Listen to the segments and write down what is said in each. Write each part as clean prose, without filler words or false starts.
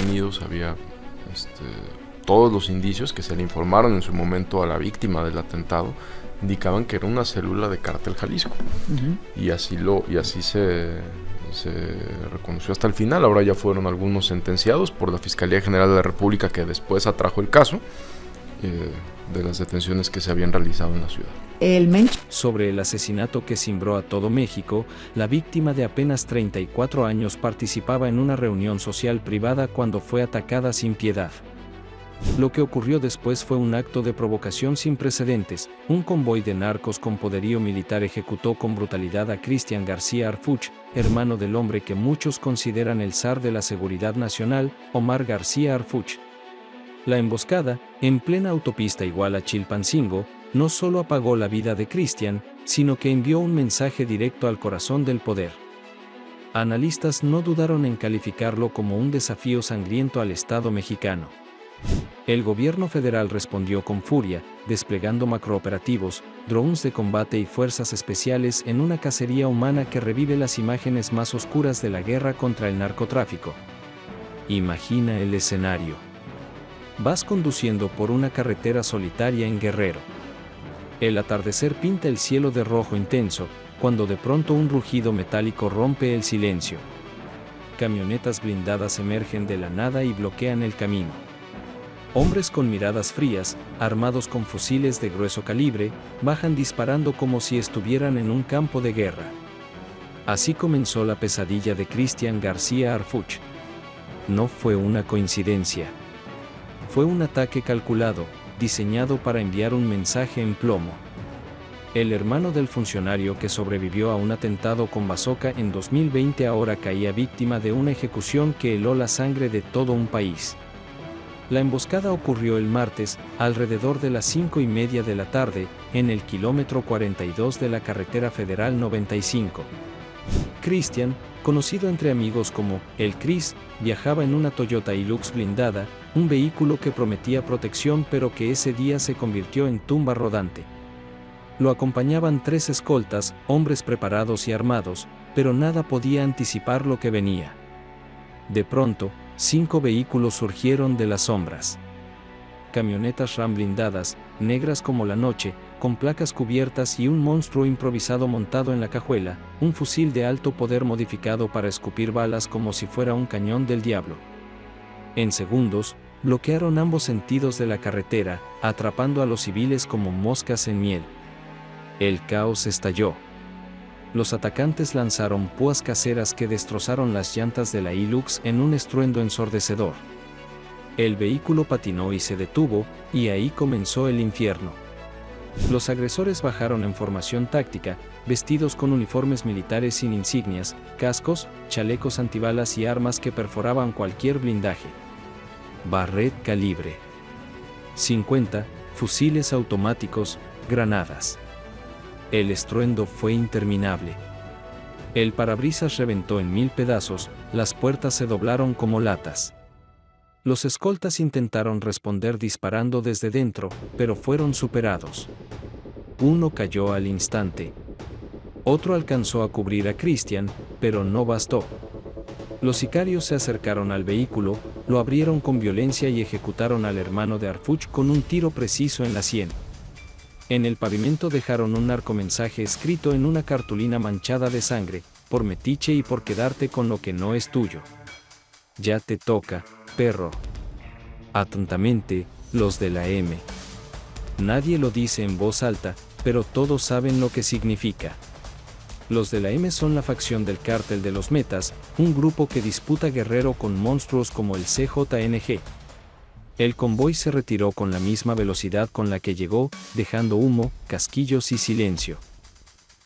Unidos había este, todos los indicios que se le informaron en su momento a la víctima del atentado indicaban que era una célula de Cártel Jalisco. Y así se reconoció hasta el final. Ahora ya fueron algunos sentenciados por la Fiscalía General de la República, que después atrajo el caso de las detenciones que se habían realizado en la ciudad. Sobre el asesinato que cimbró a todo México, la víctima de apenas 34 años participaba en una reunión social privada cuando fue atacada sin piedad. Lo que ocurrió después fue un acto de provocación sin precedentes. Un convoy de narcos con poderío militar ejecutó con brutalidad a Cristian García Harfuch, hermano del hombre que muchos consideran el zar de la seguridad nacional, Omar García Harfuch. La emboscada, en plena autopista Iguala Chilpancingo, no solo apagó la vida de Cristian, sino que envió un mensaje directo al corazón del poder. Analistas no dudaron en calificarlo como un desafío sangriento al Estado mexicano. El gobierno federal respondió con furia, desplegando macrooperativos, drones de combate y fuerzas especiales en una cacería humana que revive las imágenes más oscuras de la guerra contra el narcotráfico. Imagina el escenario. Vas conduciendo por una carretera solitaria en Guerrero. El atardecer pinta el cielo de rojo intenso, cuando de pronto un rugido metálico rompe el silencio. Camionetas blindadas emergen de la nada y bloquean el camino. Hombres con miradas frías, armados con fusiles de grueso calibre, bajan disparando como si estuvieran en un campo de guerra. Así comenzó la pesadilla de Cristian García Harfuch. No fue una coincidencia. Fue un ataque calculado, diseñado para enviar un mensaje en plomo. El hermano del funcionario que sobrevivió a un atentado con bazooka en 2020 ahora caía víctima de una ejecución que heló la sangre de todo un país. La emboscada ocurrió el martes, alrededor de las 5:30 de la tarde, en el kilómetro 42 de la carretera federal 95. Cristian, conocido entre amigos como El Cris, viajaba en una Toyota Hilux blindada, un vehículo que prometía protección pero que ese día se convirtió en tumba rodante. Lo acompañaban 3 escoltas, hombres preparados y armados, pero nada podía anticipar lo que venía. De pronto, 5 vehículos surgieron de las sombras. Camionetas Ram blindadas, negras como la noche, con placas cubiertas y un monstruo improvisado montado en la cajuela, un fusil de alto poder modificado para escupir balas como si fuera un cañón del diablo. En segundos, bloquearon ambos sentidos de la carretera, atrapando a los civiles como moscas en miel. El caos estalló. Los atacantes lanzaron púas caseras que destrozaron las llantas de la Hilux en un estruendo ensordecedor. El vehículo patinó y se detuvo, y ahí comenzó el infierno. Los agresores bajaron en formación táctica, vestidos con uniformes militares sin insignias, cascos, chalecos antibalas y armas que perforaban cualquier blindaje. Barret calibre 50, fusiles automáticos, granadas. El estruendo fue interminable. El parabrisas reventó en 1000 pedazos, las puertas se doblaron como latas. Los escoltas intentaron responder disparando desde dentro, pero fueron superados. Uno cayó al instante. Otro alcanzó a cubrir a Cristian, pero no bastó. Los sicarios se acercaron al vehículo, lo abrieron con violencia y ejecutaron al hermano de Harfuch con un tiro preciso en la sien. En el pavimento dejaron un narcomensaje escrito en una cartulina manchada de sangre: por metiche y por quedarte con lo que no es tuyo. Ya te toca, perro. Atentamente, los de la M. Nadie lo dice en voz alta, pero todos saben lo que significa. Los de la M son la facción del Cártel de los Metas, un grupo que disputa Guerrero con monstruos como el CJNG. El convoy se retiró con la misma velocidad con la que llegó, dejando humo, casquillos y silencio.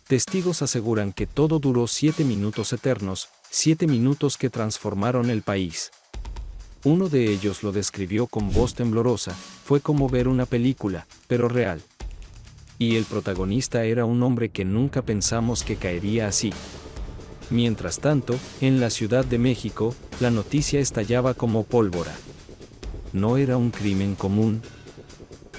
Testigos aseguran que todo duró 7 minutos eternos, 7 minutos que transformaron el país. Uno de ellos lo describió con voz temblorosa: fue como ver una película, pero real. Y el protagonista era un hombre que nunca pensamos que caería así. Mientras tanto, en la Ciudad de México, la noticia estallaba como pólvora. No era un crimen común.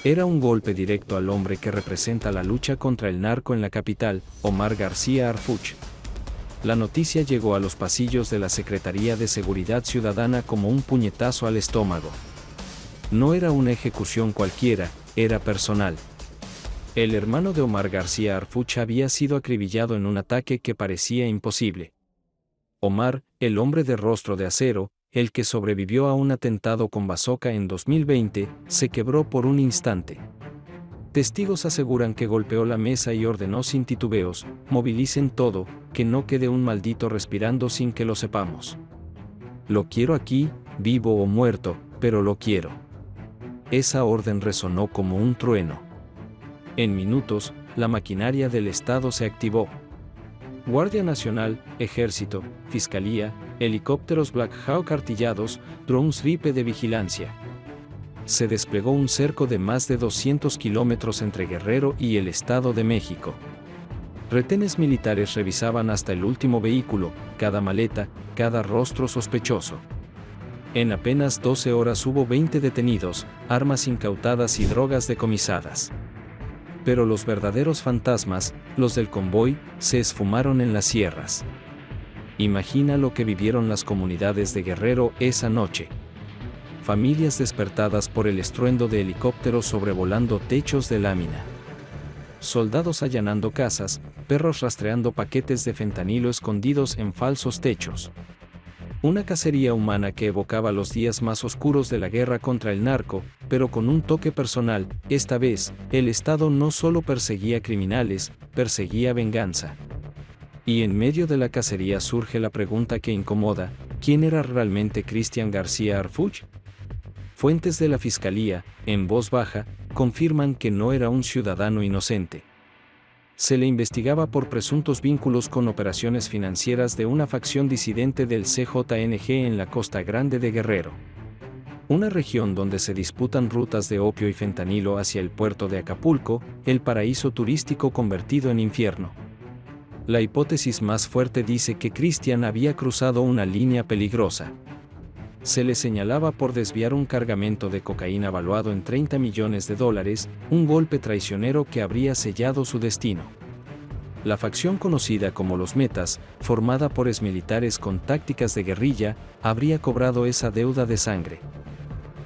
Era un golpe directo al hombre que representa la lucha contra el narco en la capital, Omar García Harfuch. La noticia llegó a los pasillos de la Secretaría de Seguridad Ciudadana como un puñetazo al estómago. No era una ejecución cualquiera, era personal. El hermano de Omar García Harfuch había sido acribillado en un ataque que parecía imposible. Omar, el hombre de rostro de acero, el que sobrevivió a un atentado con bazooka en 2020, se quebró por un instante. Testigos aseguran que golpeó la mesa y ordenó sin titubeos: movilicen todo, que no quede un maldito respirando sin que lo sepamos. Lo quiero aquí, vivo o muerto, pero lo quiero. Esa orden resonó como un trueno. En minutos, la maquinaria del Estado se activó. Guardia Nacional, Ejército, Fiscalía, helicópteros Black Hawk artillados, drones Ripe de vigilancia. Se desplegó un cerco de más de 200 kilómetros entre Guerrero y el Estado de México. Retenes militares revisaban hasta el último vehículo, cada maleta, cada rostro sospechoso. En apenas 12 horas hubo 20 detenidos, armas incautadas y drogas decomisadas. Pero los verdaderos fantasmas, los del convoy, se esfumaron en las sierras. Imagina lo que vivieron las comunidades de Guerrero esa noche. Familias despertadas por el estruendo de helicópteros sobrevolando techos de lámina. Soldados allanando casas, perros rastreando paquetes de fentanilo escondidos en falsos techos. Una cacería humana que evocaba los días más oscuros de la guerra contra el narco, pero con un toque personal. Esta vez, el Estado no solo perseguía criminales, perseguía venganza. Y en medio de la cacería surge la pregunta que incomoda: ¿quién era realmente Cristian García Harfuch? Fuentes de la Fiscalía, en voz baja, confirman que no era un ciudadano inocente. Se le investigaba por presuntos vínculos con operaciones financieras de una facción disidente del CJNG en la Costa Grande de Guerrero. Una región donde se disputan rutas de opio y fentanilo hacia el puerto de Acapulco, el paraíso turístico convertido en infierno. La hipótesis más fuerte dice que Cristian había cruzado una línea peligrosa. Se le señalaba por desviar un cargamento de cocaína valuado en $30 millones, un golpe traicionero que habría sellado su destino. La facción conocida como los Metas, formada por exmilitares con tácticas de guerrilla, habría cobrado esa deuda de sangre.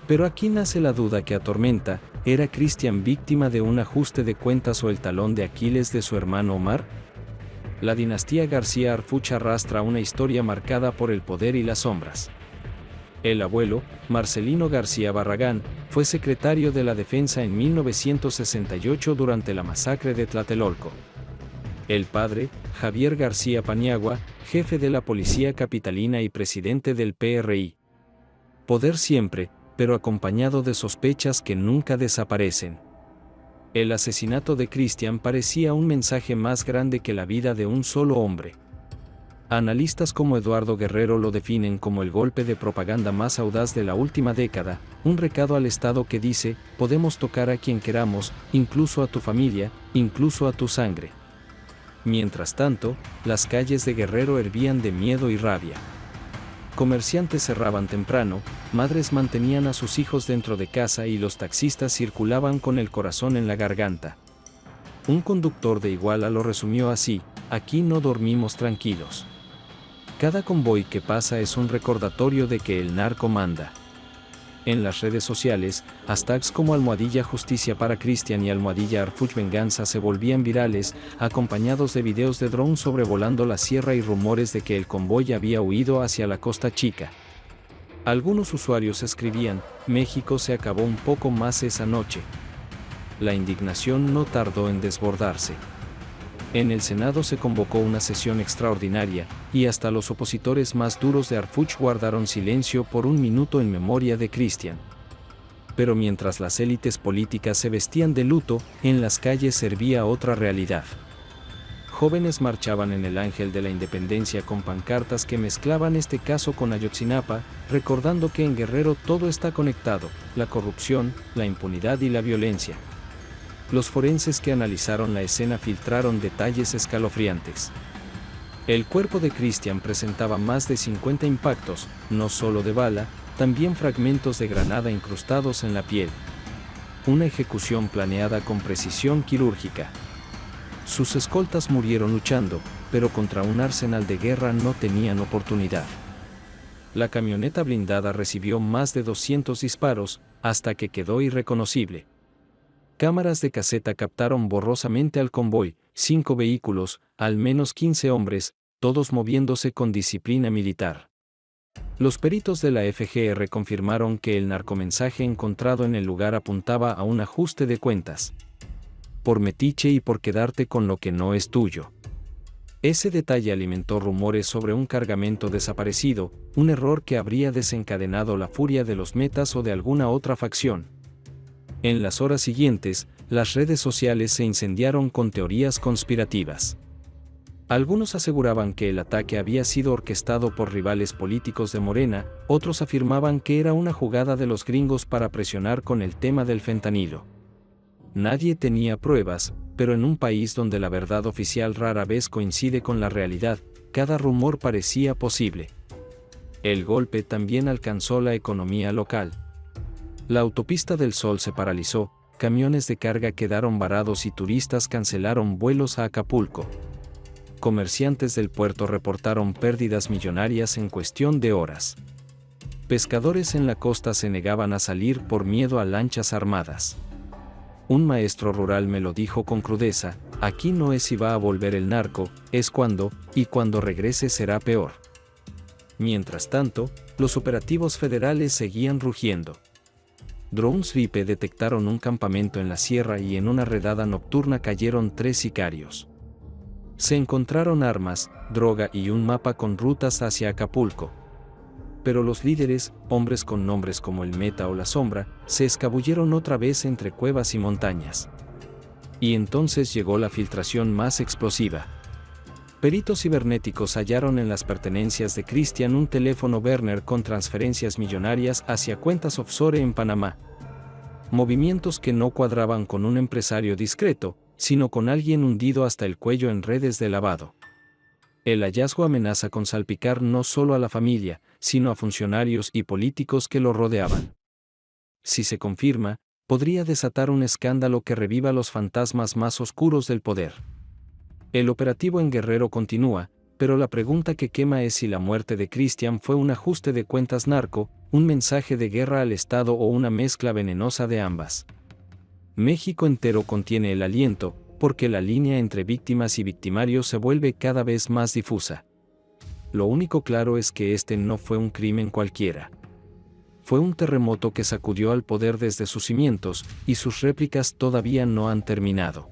Pero aquí nace la duda que atormenta: ¿era Cristian víctima de un ajuste de cuentas o el talón de Aquiles de su hermano Omar? La dinastía García Harfuch arrastra una historia marcada por el poder y las sombras. El abuelo, Marcelino García Barragán, fue secretario de la Defensa en 1968 durante la masacre de Tlatelolco. El padre, Javier García Paniagua, jefe de la policía capitalina y presidente del PRI. Poder siempre, pero acompañado de sospechas que nunca desaparecen. El asesinato de Cristian parecía un mensaje más grande que la vida de un solo hombre. Analistas como Eduardo Guerrero lo definen como el golpe de propaganda más audaz de la última década, un recado al Estado que dice: podemos tocar a quien queramos, incluso a tu familia, incluso a tu sangre. Mientras tanto, las calles de Guerrero hervían de miedo y rabia. Comerciantes cerraban temprano, madres mantenían a sus hijos dentro de casa y los taxistas circulaban con el corazón en la garganta. Un conductor de Iguala lo resumió así: aquí no dormimos tranquilos. Cada convoy que pasa es un recordatorio de que el narco manda. En las redes sociales, hashtags como #Justicia para Cristian y #Harfuch Venganza se volvían virales, acompañados de videos de drones sobrevolando la sierra y rumores de que el convoy había huido hacia la Costa Chica. Algunos usuarios escribían: México se acabó un poco más esa noche. La indignación no tardó en desbordarse. En el Senado se convocó una sesión extraordinaria, y hasta los opositores más duros de Harfuch guardaron silencio por un minuto en memoria de Cristian. Pero mientras las élites políticas se vestían de luto, en las calles servía otra realidad. Jóvenes marchaban en el Ángel de la Independencia con pancartas que mezclaban este caso con Ayotzinapa, recordando que en Guerrero todo está conectado: la corrupción, la impunidad y la violencia. Los forenses que analizaron la escena filtraron detalles escalofriantes. El cuerpo de Cristian presentaba más de 50 impactos, no solo de bala, también fragmentos de granada incrustados en la piel. Una ejecución planeada con precisión quirúrgica. Sus escoltas murieron luchando, pero contra un arsenal de guerra no tenían oportunidad. La camioneta blindada recibió más de 200 disparos, hasta que quedó irreconocible. Cámaras de caseta captaron borrosamente al convoy, 5 vehículos, al menos 15 hombres, todos moviéndose con disciplina militar. Los peritos de la FGR confirmaron que el narcomensaje encontrado en el lugar apuntaba a un ajuste de cuentas. Por metiche y por quedarte con lo que no es tuyo. Ese detalle alimentó rumores sobre un cargamento desaparecido, un error que habría desencadenado la furia de los metas o de alguna otra facción. En las horas siguientes, las redes sociales se incendiaron con teorías conspirativas. Algunos aseguraban que el ataque había sido orquestado por rivales políticos de Morena, otros afirmaban que era una jugada de los gringos para presionar con el tema del fentanilo. Nadie tenía pruebas, pero en un país donde la verdad oficial rara vez coincide con la realidad, cada rumor parecía posible. El golpe también alcanzó la economía local. La autopista del Sol se paralizó, camiones de carga quedaron varados y turistas cancelaron vuelos a Acapulco. Comerciantes del puerto reportaron pérdidas millonarias en cuestión de horas. Pescadores en la costa se negaban a salir por miedo a lanchas armadas. Un maestro rural me lo dijo con crudeza: aquí no es si va a volver el narco, es cuándo, y cuando regrese será peor. Mientras tanto, los operativos federales seguían rugiendo. Drones VIP detectaron un campamento en la sierra y en una redada nocturna cayeron 3 sicarios. Se encontraron armas, droga y un mapa con rutas hacia Acapulco. Pero los líderes, hombres con nombres como el Meta o la Sombra, se escabulleron otra vez entre cuevas y montañas. Y entonces llegó la filtración más explosiva. Peritos cibernéticos hallaron en las pertenencias de Christian un teléfono Werner con transferencias millonarias hacia cuentas offshore en Panamá. Movimientos que no cuadraban con un empresario discreto, sino con alguien hundido hasta el cuello en redes de lavado. El hallazgo amenaza con salpicar no solo a la familia, sino a funcionarios y políticos que lo rodeaban. Si se confirma, podría desatar un escándalo que reviva los fantasmas más oscuros del poder. El operativo en Guerrero continúa, pero la pregunta que quema es si la muerte de Christian fue un ajuste de cuentas narco, un mensaje de guerra al Estado o una mezcla venenosa de ambas. México entero contiene el aliento, porque la línea entre víctimas y victimarios se vuelve cada vez más difusa. Lo único claro es que este no fue un crimen cualquiera. Fue un terremoto que sacudió al poder desde sus cimientos, y sus réplicas todavía no han terminado.